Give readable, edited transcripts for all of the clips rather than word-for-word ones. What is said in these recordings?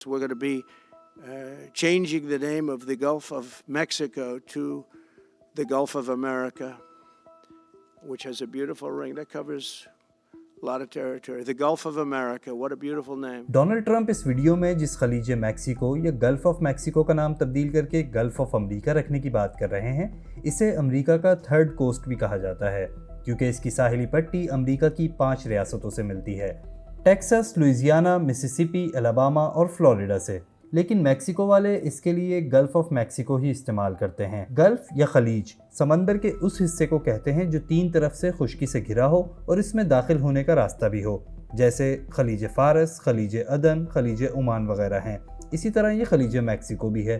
We're going to be changing the name of the Gulf of Mexico to the Gulf of America, which has a beautiful ring that covers a lot of territory. The Gulf of America, what a beautiful name. Donald Trump इस video में जिस खलीज Mexico या gulf of Mexico का नाम तब्दील करके gulf of America रखने की बात कर रहे हैं, इसे अमेरिका का थर्ड कोस्ट भी कहा जाता है, क्योंकि इसकी साहिली पट्टी अमेरिका की 5 रियासतों से मिलती है, टेक्सास, लुइसियाना, मिसिसिपी, अलाबामा और फ्लोरिडा से। लेकिन मैक्सिको वाले इसके लिए गल्फ ऑफ मैक्सिको ही इस्तेमाल करते हैं। गल्फ या खलीज समंदर के उस हिस्से को कहते हैं जो 3 तरफ से खुश्की से घिरा हो और इसमें दाखिल होने का रास्ता भी हो, जैसे खलीज फारस, खलीज अदन, खलीज ओमान वगैरह हैं। इसी तरह ये खलीज मैक्सिको भी है।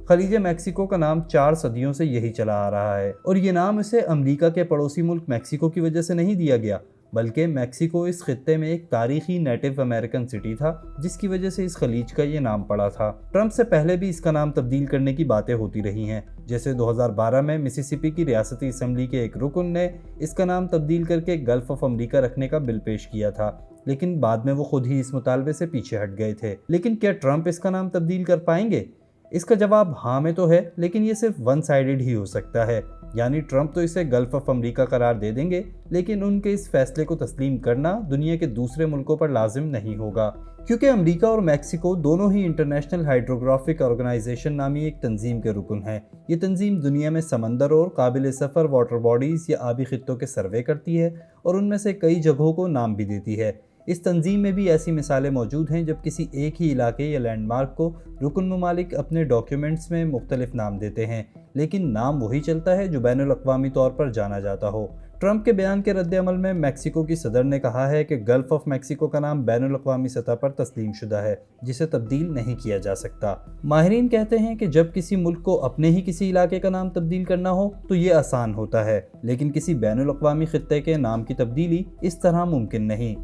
खलीज मैक्सिको का नाम 4 सदियों से यही चला आ रहा है और ये नाम इसे अमेरिका के पड़ोसी मुल्क मैक्सिको की वजह से नहीं दिया गया, बल्कि मैक्सिको इस खित्ते में एक तारीखी नेटिव अमेरिकन सिटी था, जिसकी वजह से इस खलीज का ये नाम पड़ा था। ट्रंप से पहले भी इसका नाम तब्दील करने की बातें होती रही हैं, जैसे 2012 में मिसिसिपी की रियासती असम्बली के एक रुकन ने इसका नाम तब्दील करके गल्फ ऑफ अमेरिका रखने का बिल पेश किया था, लेकिन बाद में वो खुद ही इस मुतालबे से पीछे हट गए थे। लेकिन क्या ट्रंप इसका नाम तब्दील कर पाएंगे? इसका जवाब हाँ में तो है, लेकिन ये सिर्फ वन साइडेड ही हो सकता है। यानी ट्रंप तो इसे गल्फ ऑफ अमेरिका करार दे देंगे, लेकिन उनके इस फैसले को तस्लीम करना दुनिया के दूसरे मुल्कों पर लाजिम नहीं होगा, क्योंकि अमेरिका और मैक्सिको दोनों ही इंटरनेशनल हाइड्रोग्राफिक ऑर्गेनाइजेशन नामी एक तंजीम के रुकन हैं। ये तंजीम दुनिया में समंदर और काबिल सफ़र वाटर बॉडीज़ या आबी खित्तों के सर्वे करती है और उनमें से कई जगहों को नाम भी देती है। इस तंजीम में भी ऐसी मिसालें मौजूद हैं जब किसी एक ही इलाके या लैंडमार्क को रुकन ममालिक अपने डॉक्यूमेंट्स में मुख्तलिफ नाम देते हैं, लेकिन नाम वही चलता है जो बैनुल अक़वामी तौर पर जाना जाता हो। ट्रंप के बयान के रद्द-ए-अमल में मैक्सिको की सदर ने कहा है कि गल्फ ऑफ मैक्सिको का नाम बैनुल अक़वामी सतह पर तस्लीम शुदा है, जिसे तब्दील नहीं किया जा सकता। माहिरीन कहते हैं कि जब किसी मुल्क को अपने ही किसी इलाके का नाम तब्दील करना हो तो ये आसान होता है, लेकिन किसी बैनुल अक़वामी खित्ते के नाम की तब्दीली इस तरह मुमकिन नहीं।